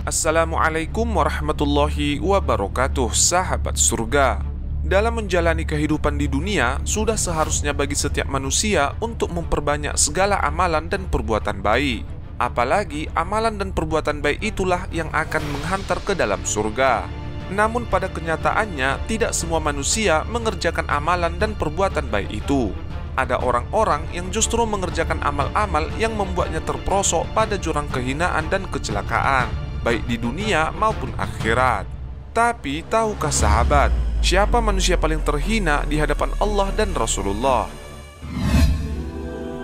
Assalamualaikum warahmatullahi wabarakatuh, sahabat surga. Dalam menjalani kehidupan di dunia, sudah seharusnya bagi setiap manusia untuk memperbanyak segala amalan dan perbuatan baik. Apalagi amalan dan perbuatan baik itulah yang akan menghantar ke dalam surga. Namun pada kenyataannya, tidak semua manusia mengerjakan amalan dan perbuatan baik itu. Ada orang-orang yang justru mengerjakan amal-amal yang membuatnya terperosok pada jurang kehinaan dan kecelakaan, baik di dunia maupun akhirat. Tapi tahukah sahabat, siapa manusia paling terhina di hadapan Allah dan Rasulullah?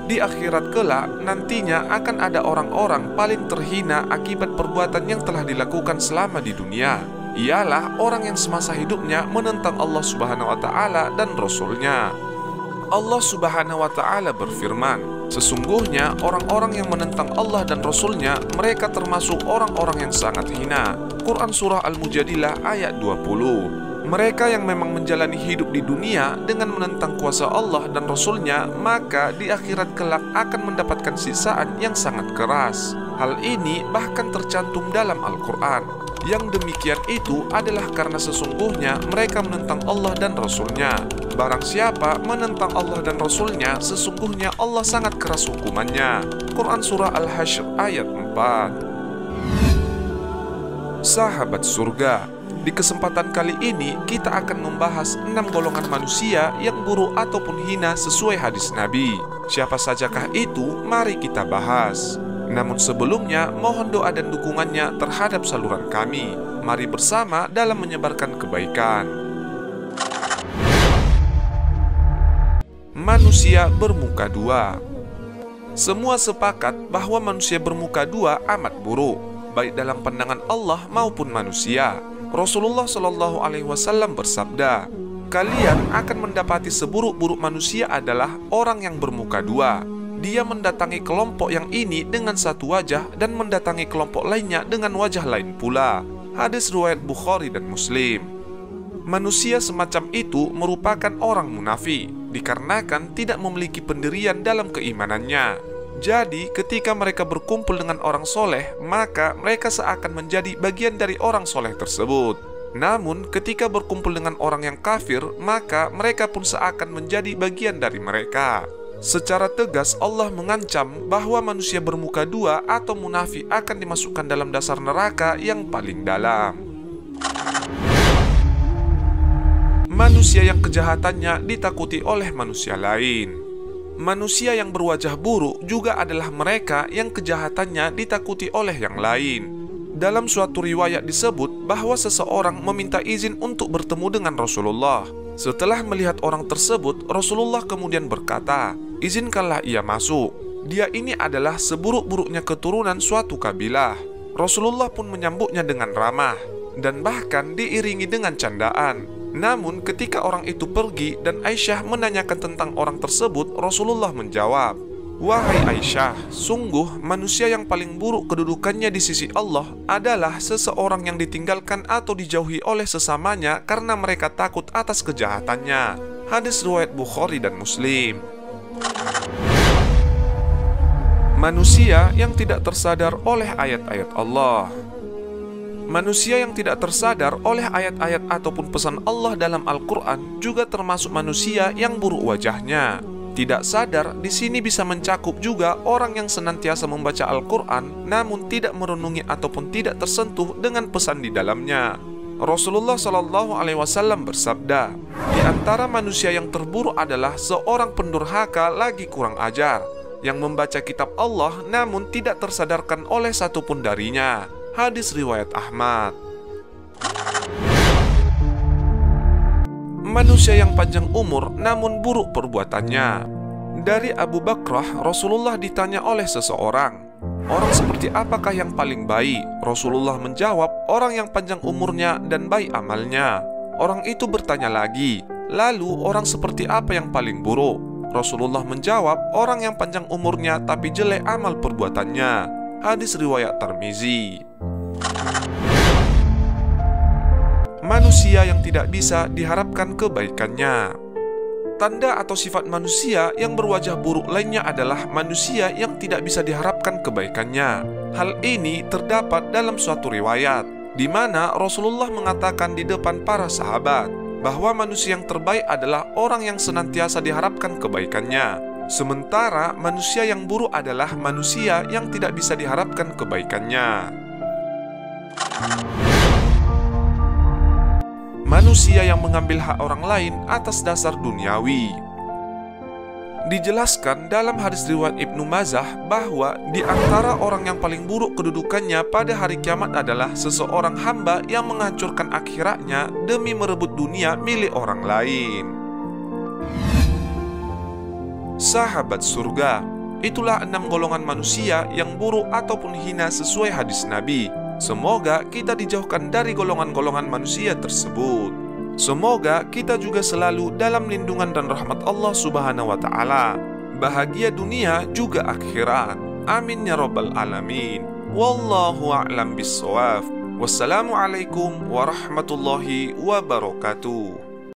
Di akhirat kelak, nantinya akan ada orang-orang paling terhina akibat perbuatan yang telah dilakukan selama di dunia. Ialah orang yang semasa hidupnya menentang Allah Subhanahu wa Ta'ala dan Rasul-Nya. Allah Subhanahu wa Ta'ala berfirman, sesungguhnya orang-orang yang menentang Allah dan Rasul-Nya, mereka termasuk orang-orang yang sangat hina. Quran Surah Al-Mujadilah ayat 20. Mereka yang memang menjalani hidup di dunia dengan menentang kuasa Allah dan Rasul-Nya, maka di akhirat kelak akan mendapatkan siksaan yang sangat keras. Hal ini bahkan tercantum dalam Al-Quran. Yang demikian itu adalah karena sesungguhnya mereka menentang Allah dan Rasul-Nya. Barang siapa menentang Allah dan Rasul-Nya, sesungguhnya Allah sangat keras hukumannya. Quran Surah Al-Hasyr ayat 4. Sahabat surga, di kesempatan kali ini kita akan membahas 6 golongan manusia yang buruk ataupun hina sesuai hadis Nabi. Siapa sajakah itu? Mari kita bahas. Namun sebelumnya, mohon doa dan dukungannya terhadap saluran kami. Mari bersama dalam menyebarkan kebaikan. Manusia bermuka dua. Semua sepakat bahwa manusia bermuka dua amat buruk, baik dalam pandangan Allah maupun manusia. Rasulullah Shallallahu Alaihi Wasallam bersabda, kalian akan mendapati seburuk-buruk manusia adalah orang yang bermuka dua. Dia mendatangi kelompok yang ini dengan satu wajah dan mendatangi kelompok lainnya dengan wajah lain pula. Hadis riwayat Bukhari dan Muslim. Manusia semacam itu merupakan orang munafik, dikarenakan tidak memiliki pendirian dalam keimanannya. Jadi ketika mereka berkumpul dengan orang soleh, maka mereka seakan menjadi bagian dari orang soleh tersebut. Namun ketika berkumpul dengan orang yang kafir, maka mereka pun seakan menjadi bagian dari mereka. Secara tegas Allah mengancam bahwa manusia bermuka dua atau munafik akan dimasukkan dalam dasar neraka yang paling dalam. Manusia yang kejahatannya ditakuti oleh manusia lain. Manusia yang berwajah buruk juga adalah mereka yang kejahatannya ditakuti oleh yang lain. Dalam suatu riwayat disebut bahwa seseorang meminta izin untuk bertemu dengan Rasulullah. Setelah melihat orang tersebut, Rasulullah kemudian berkata, izinkanlah ia masuk. Dia ini adalah seburuk-buruknya keturunan suatu kabilah. Rasulullah pun menyambutnya dengan ramah dan bahkan diiringi dengan candaan. Namun ketika orang itu pergi dan Aisyah menanyakan tentang orang tersebut, Rasulullah menjawab, wahai Aisyah, sungguh manusia yang paling buruk kedudukannya di sisi Allah adalah seseorang yang ditinggalkan atau dijauhi oleh sesamanya karena mereka takut atas kejahatannya. Hadis riwayat Bukhari dan Muslim. Manusia yang tidak tersadar oleh ayat-ayat Allah. Manusia yang tidak tersadar oleh ayat-ayat ataupun pesan Allah dalam Al-Quran juga termasuk manusia yang buruk wajahnya. Tidak sadar di sini bisa mencakup juga orang yang senantiasa membaca Al-Quran namun tidak merenungi ataupun tidak tersentuh dengan pesan di dalamnya. Rasulullah Shallallahu Alaihi Wasallam bersabda, di antara manusia yang terburuk adalah seorang pendurhaka lagi kurang ajar, yang membaca kitab Allah namun tidak tersadarkan oleh satupun darinya. Hadis riwayat Ahmad. Manusia yang panjang umur namun buruk perbuatannya. Dari Abu Bakrah, Rasulullah ditanya oleh seseorang, orang seperti apakah yang paling baik? Rasulullah menjawab, orang yang panjang umurnya dan baik amalnya. Orang itu bertanya lagi, lalu orang seperti apa yang paling buruk? Rasulullah menjawab, orang yang panjang umurnya tapi jelek amal perbuatannya. Hadis riwayat Tirmizi. Manusia yang tidak bisa diharapkan kebaikannya. Tanda atau sifat manusia yang berwajah buruk lainnya adalah manusia yang tidak bisa diharapkan kebaikannya. Hal ini terdapat dalam suatu riwayat, di mana Rasulullah mengatakan di depan para sahabat bahwa manusia yang terbaik adalah orang yang senantiasa diharapkan kebaikannya, sementara manusia yang buruk adalah manusia yang tidak bisa diharapkan kebaikannya. Manusia yang mengambil hak orang lain atas dasar duniawi. Dijelaskan dalam hadis riwayat Ibnu Majah bahwa di antara orang yang paling buruk kedudukannya pada hari kiamat adalah seseorang hamba yang menghancurkan akhiratnya demi merebut dunia milik orang lain. Sahabat surga, itulah 6 golongan manusia yang buruk ataupun hina sesuai hadis Nabi. Semoga kita dijauhkan dari golongan-golongan manusia tersebut. Semoga kita juga selalu dalam lindungan dan rahmat Allah Subhanahu wa Ta'ala, bahagia dunia juga akhirat. Amin ya rabbal alamin. Wallahu a'lam bissawab. Wassalamualaikum warahmatullahi wabarakatuh.